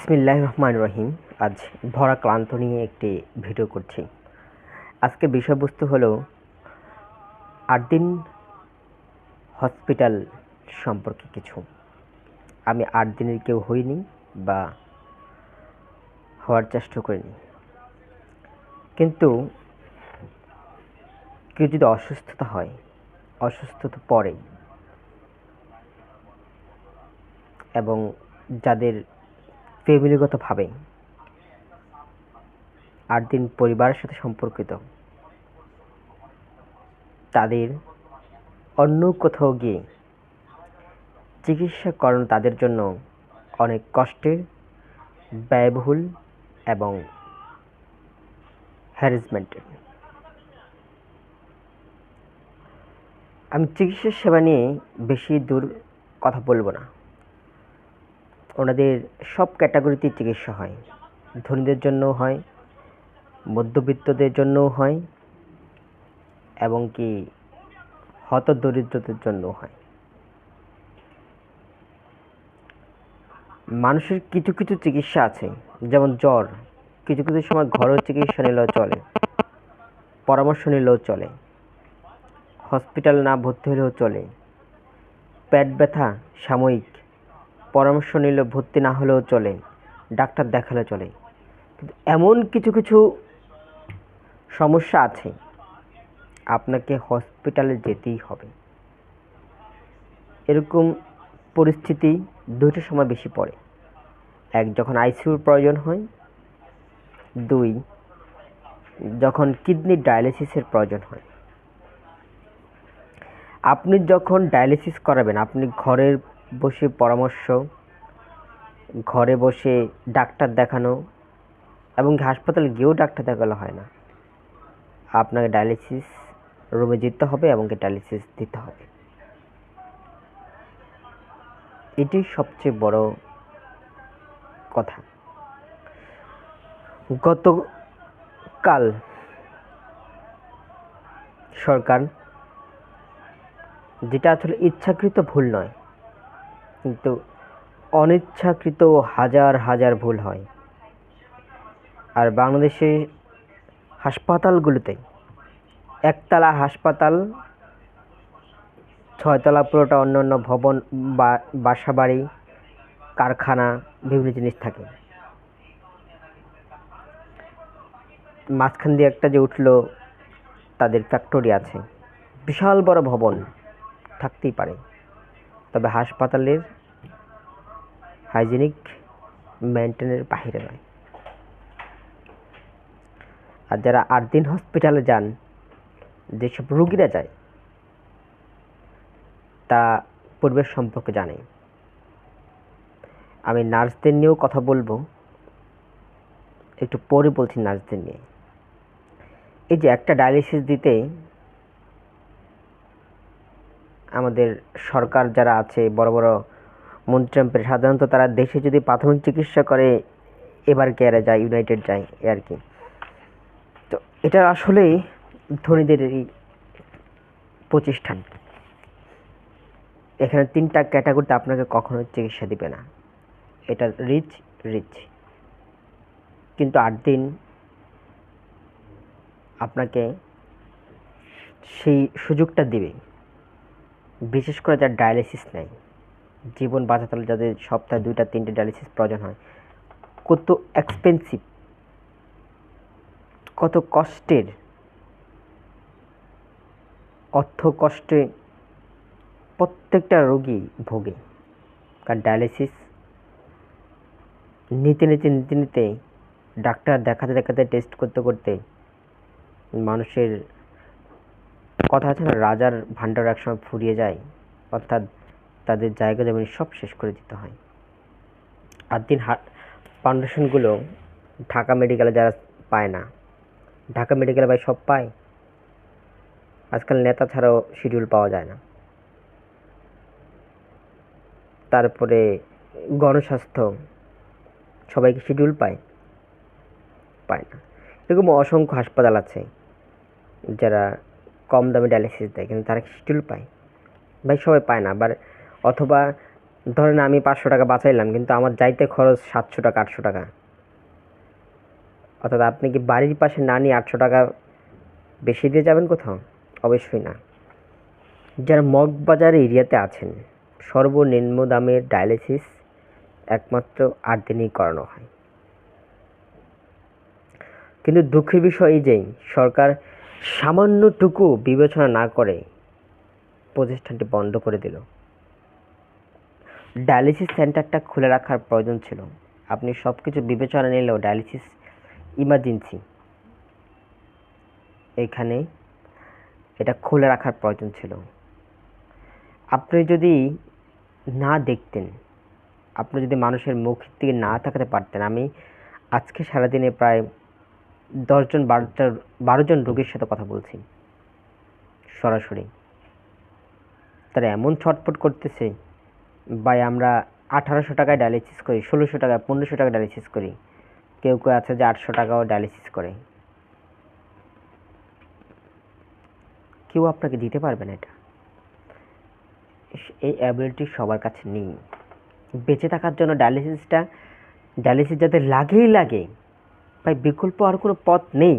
বিসমিল্লাহির রহমানির রহিম। আজ ভরা ক্লান্ত নিয়ে একটি ভিডিও করছি। আজকের বিষয়বস্তু হলো ৮ দিন হসপিটাল সম্পর্কে কিছু। আমি ৮ দিনের কেউ হইনি বা হওয়ার চেষ্টা করিনি, কিন্তু কেউ যদি অসুস্থতা হয়, অসুস্থতা পড়ে এবং যাদের ফ্যামিলিগতভাবে ৮ দিন পরিবারের সাথে সম্পর্কিত, তাদের অন্য কোথাও গিয়ে চিকিৎসা করানো তাদের জন্য অনেক কষ্টের, ব্যয়বহুল এবং হ্যারাসমেন্টের। আমি চিকিৎসা সেবা নিয়ে বেশি দূর কথা বলবো না। ওনাদের সব ক্যাটাগরিতেই চিকিৎসা হয়। ধনীদের জন্যও হয়, মধ্যবিত্তদের জন্যও হয়, এবং কি হতদরিদ্রদের জন্যও হয়। মানুষের কিছু কিছু চিকিৎসা আছে, যেমন জ্বর, কিছু কিছু সময় ঘরোয়া চিকিৎসা নিলেও চলে, পরামর্শ নিলেও চলে, হসপিটাল না ভর্তি হলেও চলে, পেট ব্যথা সাময়িক, পরামর্শ নিলে ভর্তি না হলেও চলে, ডাক্তার দেখালে চলে। কিন্তু এমন কিছু কিছু সমস্যা আছে, আপনাকে হসপিটালে যেতেই হবে। এরকম পরিস্থিতি দুইটা সময় বেশি পড়ে। এক, যখন আইসিইউর প্রয়োজন হয়। দুই, যখন কিডনি ডায়ালিসিসের প্রয়োজন হয়। আপনি যখন ডায়ালিসিস করাবেন, আপনি ঘরে বসে পরামর্শ, ঘরে বসে ডাক্তার দেখানো, এবং হাসপাতালে গিয়েও ডাক্তার দেখানো হয় না। আপনাকে ডায়ালিসিস রুমে যেতে হবে এবং ডায়ালিসিস দিতে হবে। এটি সবচেয়ে বড় কথা। গতকাল সরকার, যেটা আসলে ইচ্ছাকৃত ভুল নয়, কিন্তু অনিচ্ছাকৃত হাজার হাজার ভুল হয়। আর বাংলাদেশের হাসপাতালগুলোতে, একতলা হাসপাতাল, 6 তলা পুরোটা অন্যান্য ভবন, বাসাবাড়ি, কারখানা, বিভিন্ন জিনিস থাকে। মাঝখান দিয়ে একটা যে উঠলো, তাদের ফ্যাক্টরি আছে। বিশাল বড় ভবন থাকতেই পারে, তবে হাসপাতালের হাইজেনিক মেনটেনের বাহিরে নয়। আর যারা 8 দিন হসপিটালে যান, যেসব রুগীরা যায়, তা পরিবেশ সম্পর্কে জানে। আমি নার্সদের নিয়েও কথা বলবো, একটু পরে বলছি নার্সদের নিয়ে। এই যে একটা ডায়ালিসিস দিতে আমাদের সরকার যারা আছে, বড় বড় মন্ত্রী, সাধারণত তারা দেশে যদি প্রাথমিক চিকিৎসা করে এবার কেয়ারে যায়, ইউনাইটেড যায়, এ আর কি। তো এটা আসলে ধনীদেরই প্রতিষ্ঠান। এখানে 3টা ক্যাটাগরিতে আপনাকে কখনো চিকিৎসা দিবে না। এটা রিচ, কিন্তু 8 দিন আপনাকে সেই সুযোগটা দিবে। বিশেষ করে যারা ডায়ালিসিস নেয়, জীবন বাঁচাতে হলে যাদের সপ্তাহে 2টা 3টে ডায়ালিসিস প্রয়োজন হয়, কত এক্সপেন্সিভ, কত কষ্টের, অর্থ কষ্টে প্রত্যেকটা রোগী ভোগে। কারণ ডায়ালিসিস নিতে ডাক্তার দেখাতে টেস্ট করতে মানুষের কথা আছে না, রাজার ভাণ্ডার একসময় ফুরিয়ে যায়। অর্থাৎ তাদের জায়গা জমি সব শেষ করে দিতে হয়। 8 দিন ফাউন্ডেশনগুলো ঢাকা মেডিকেলে যারা পায় না, ঢাকা মেডিকেলে ভাই সব পায়। আজকাল নেতা ছাড়াও শিডিউল পাওয়া যায় না। তারপরে গণস্বাস্থ্য, সবাইকে শিডিউল পায় না। এরকম অসংখ্য হাসপাতাল আছে যারা কম দামে ডায়ালিসিস দেয়, কিন্তু তারা শিডিউল পায়। ভাই সবাই পায় না। আবার অথবা ধরেন আমি 500 টাকা বাঁচাইলাম, কিন্তু আমার যাইতে খরচ 700 টাকা 800 টাকা। অর্থাৎ আপনি কি বাড়ির পাশে না নিয়ে 800 টাকা বেশি দিয়ে যাবেন কোথাও? অবশ্যই না। যারা মগবাজার এরিয়াতে আছেন, সর্বনিম্ন দামের ডায়ালিসিস একমাত্র 8 দিনেই করানো হয়। কিন্তু দুঃখের বিষয় এই যে সরকার সামান্যটুকু বিবেচনা না করে প্রতিষ্ঠানটি বন্ধ করে দিল। ডায়ালিসিস সেন্টারটা খুলে রাখার প্রয়োজন ছিল। আপনি সব কিছু বিবেচনা নিলেও ডায়ালিসিস ইমার্জেন্সি, এখানে এটা খুলে রাখার প্রয়োজন ছিল। আপনি যদি না দেখতেন, আপনি যদি মানুষের মুখ থেকে না তাকাতে পারতেন, আমি আজকে সারাদিনে প্রায় 10জন 12জন রোগীর সাথে কথা বলছি সরাসরি। তারা এমন ছটফট করতেছে, ভাই আমরা 1800 টাকায় ডায়ালিসিস করি, 1600 টাকা 1500 টাকা ডায়ালিসিস করি, কেউ কেউ আছে যে 800 টাকাও ডায়ালিসিস করে। কেউ আপনাকে দিতে পারবে না এটা। এই অ্যাবিলিটি সবার কাছে নেই। বেঁচে থাকার জন্য ডায়ালিসিস যাদের লাগেই লাগে, ভাই বিকল্প আর কোনো পথ নেই,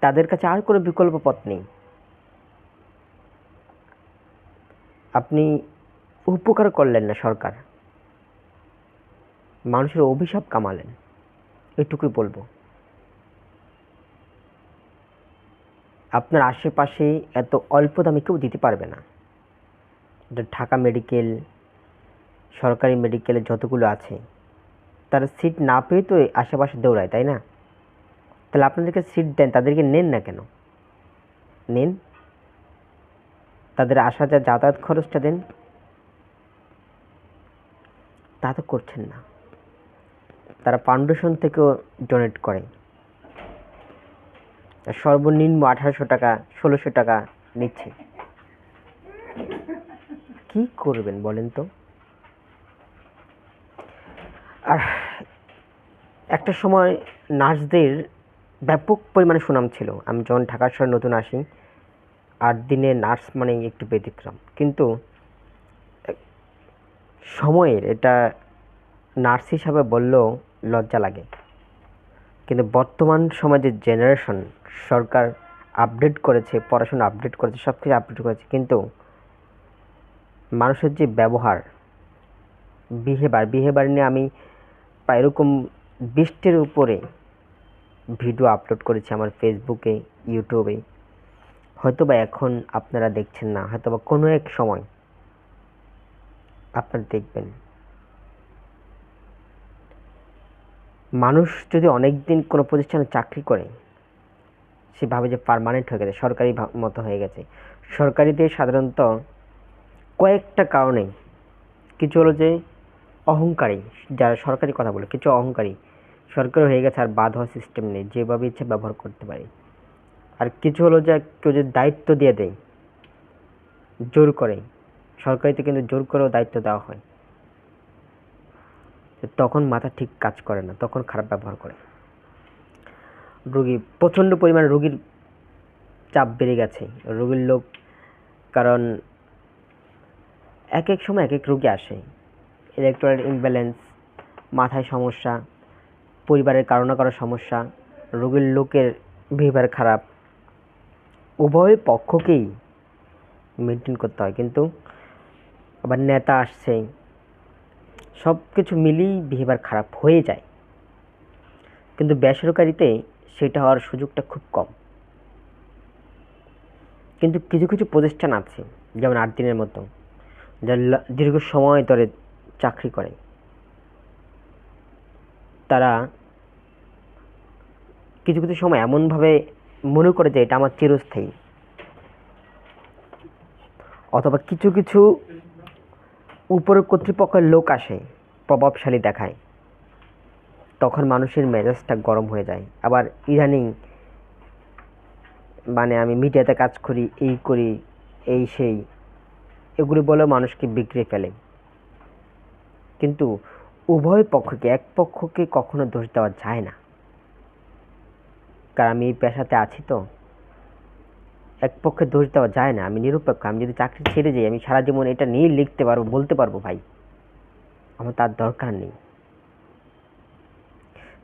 তাদের কাছে আর কোনো বিকল্প পথ নেই। আপনি উপকার করলেন না সরকার, মানুষের অভিশাপ কামালেন, এটুকুই বলবো। আপনার আশেপাশে এত অল্প দামে কেউ দিতে পারবে না। ঢাকা মেডিকেল, সরকারি মেডিকেলে যতগুলো আছে, তারা সিট না পেয়ে তো আশেপাশে দৌড়ায়, তাই না? তাহলে আপনাদেরকে সিট দেন, তাদেরকে নেন না কেন? নেন, তাদের আসা যা যাতায়াত খরচটা দেন। তা তো করছেন না। তারা ফাউন্ডেশন থেকেও ডোনেট করে, সর্বনিম্ন 1800 টাকা 1600 টাকা নিচ্ছে। কি করবেন বলেন তো? আর একটা সময় নার্সদের ব্যাপক পরিমাণে সুনাম ছিল। আমি যখন ঢাকা শহরে নতুন আসি, 8 দিনে নার্স মানে একটু ব্যতিক্রম। কিন্তু সময়ের এটা নার্স হিসাবে বললেও লজ্জা লাগে। কিন্তু বর্তমান সমাজের জেনারেশন, সরকার আপডেট করেছে, পড়াশোনা আপডেট করেছে, সব কিছু আপডেট করেছে, কিন্তু মানুষের যে ব্যবহার, বিহেভিয়ার নিয়ে আমি প্রায় এরকম 20টির উপরে ভিডিও আপলোড করেছি আমার ফেসবুকে, ইউটিউবে। হয়তোবা এখন আপনারা দেখছেন না, হয়তোবা কোনো এক সময় আপনারা দেখবেন। মানুষ যদি অনেক দিন কোনো প্রতিষ্ঠানে চাকরি করে, সে ভাবে যে পার্মানেন্ট হয়ে গেছে, সরকারি মতো হয়ে গেছে। সরকারিতে সাধারণত কয়েকটা কারণে, কিছু হলো যে অহংকারী, যারা সরকারি কথা বলে, কিছু অহংকারী, সরকারি হয়ে গেছে আর বাদ হওয়ার সিস্টেম নেই, যেভাবে ইচ্ছে ব্যবহার করতে পারে। আর কিছু হলো যে কেউ যদি দায়িত্ব দিয়ে দেয়, জোর করে, সরকারিতে কিন্তু জোর করেও দায়িত্ব দেওয়া হয়, তখন মাথা ঠিক কাজ করে না, তখন খারাপ ব্যবহার করে। রোগী প্রচণ্ড পরিমাণে রোগীর চাপ বেড়ে গেছে, রোগীর লোক, কারণ এক এক সময় এক এক রোগী আসে। ইলেকট্রোলাইট ইমব্যালেন্স, মাথায় সমস্যা, পরিবারের কারো না কারো সমস্যা, রোগীর লোকের বিহেভিয়ার খারাপ, উভয় পক্ষকেই মেনটেন করতে হয়। কিন্তু আবার নেতা আসছে, সব কিছু মিলিয়ে বিহেভিয়ার খারাপ হয়ে যায়। কিন্তু বেসরকারিতে সেটা হওয়ার সুযোগটা খুব কম। কিন্তু কিছু কিছু প্রতিষ্ঠান আছে, যেমন 8 দিনের মতো, যারা দীর্ঘ সময় ধরে চাকরি করে, তারা কিছু কিছু সময় এমনভাবে মনে করে যে এটা আমার চিরস্থায়ী। অথবা কিছু কিছু উপরের কর্তৃপক্ষের লোক আসে, প্রভাবশালী দেখায়, তখন মানুষের মেজাজটা গরম হয়ে যায়। আবার ইদানিং মানে আমি মিডিয়াতে কাজ করি, এই করি, এই সেই, এগুলি বলেও মানুষকে বিগড়ে ফেলে। কিন্তু উভয় পক্ষকে, এক পক্ষকে কখনো দোষ দেওয়া যায় না, কারণ আমি এই পেশাতে আছি তো। এক পক্ষে দোষ দেওয়া যায় না, আমি নিরপেক্ষ। আমি যদি চাকরি ছেড়ে যাই, আমি সারা জীবন এটা নিয়ে লিখতে পারবো, বলতে পারবো ভাই, আমার তার দরকার নেই।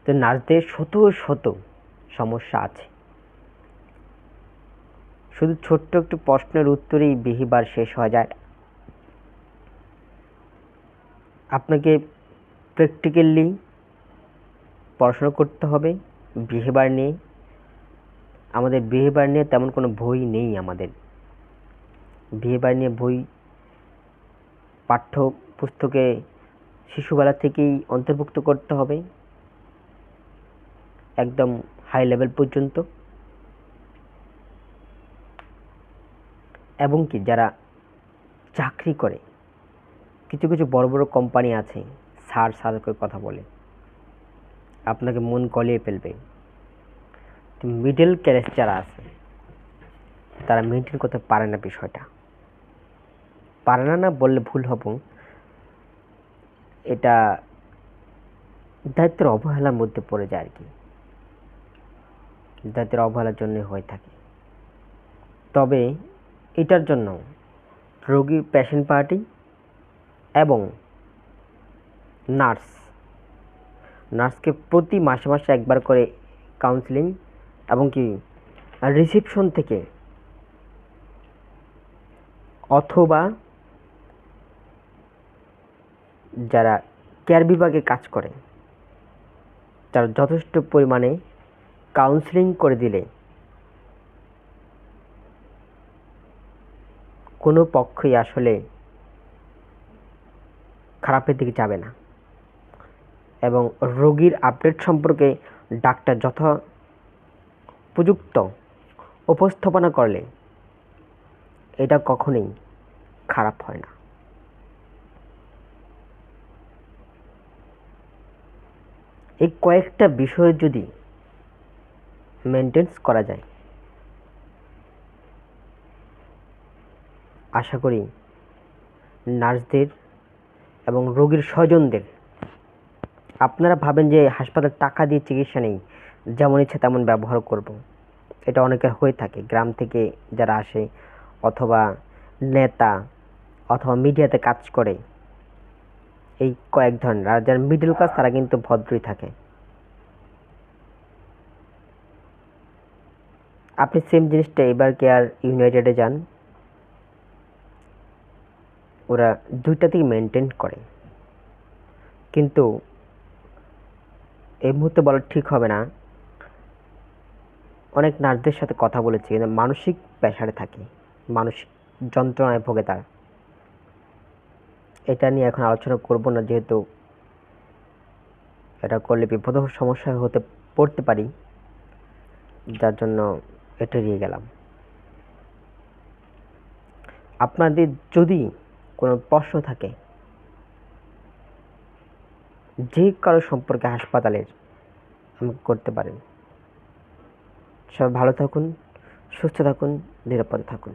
তো নার্সদের শত শত সমস্যা আছে, শুধু ছোট্ট একটু প্রশ্নের উত্তরেই বিহিবার শেষ হয়ে যায়। আপনাকে প্র্যাকটিক্যালি পড়াশোনা করতে হবে বিহেভিয়ার নিয়ে। আমাদের বিহেভিয়ার নিয়ে তেমন কোনো বই নেই। আমাদের বিহেভিয়ার নিয়ে বই পাঠ্য পুস্তকে শিশুবেলা থেকেই অন্তর্ভুক্ত করতে হবে, একদম হাই লেভেল পর্যন্ত। এবং কি যারা চাকরি করে, কিছু কিছু বড় বড় কোম্পানি আছে, স্যার স্যার করে কথা বলে, আপনাকে মন গলিয়ে ফেলবে। মিডল ক্লাস যারা আছে তারা মেনটেন করতে পারে না, বিষয়টা পারে না, না বললে ভুল হব, এটা দায়িত্বের অবহেলার মধ্যে পড়ে যায় আর কি, দায়িত্বের অবহেলার জন্য হয়ে থাকে। তবে এটার জন্য রোগী, পেশেন্ট পার্টি এবং নার্সকে প্রতি মাসে মাসে একবার করে কাউন্সিলিং এবং কি রিসেপশন থেকে অথবা যারা কেয়ার বিভাগে কাজ করে তারা যথেষ্ট পরিমাণে কাউন্সিলিং করে দিলে কোনো পক্ষই আসলে খারাপের দিকে যাবে না। এবং রোগীর আপডেট সম্পর্কে ডাক্তার যথোপযুক্ত উপস্থাপনা করলে এটা কখনোই খারাপ হয় না। এই কয়েকটা বিষয় যদি মেনটেন করা যায়, আশা করি নার্সদের এবং রোগীর স্বজনদের, আপনারা ভাবেন যে হাসপাতাল টাকা দিয়ে চিকিৎসা নেই, যেমন ইচ্ছে তেমন ব্যবহার করব, এটা অনেকের হয়ে থাকে গ্রাম থেকে যারা আসে, অথবা নেতা, অথবা মিডিয়াতে কাজ করে, এই কয়েক ধরনের। আর যারা মিডল ক্লাস তারা কিন্তু ভদ্রই থাকে। আপনি সেম জিনিসটা এবার কেয়ার ইউনাইটেডে যান, ওরা দুইটাতেই মেনটেন করে। কিন্তু এই মুহূর্তে বলা ঠিক হবে না, অনেক নার্সদের সাথে কথা বলেছি, কিন্তু মানসিক প্রেশারে থাকে, মানসিক যন্ত্রণায় ভোগে তারা। এটা নিয়ে এখন আলোচনা করব না, যেহেতু এটা করলে বিপদ সমস্যা হতে পড়তে পারি, যার জন্য এটা এড়িয়ে গেলাম। আপনাদের যদি কোনো প্রশ্ন থাকে যে কারো সম্পর্কে হাসপাতালের, আমাকে করতে পারেন। সবাই ভালো থাকুন, সুস্থ থাকুন, নিরাপদে থাকুন।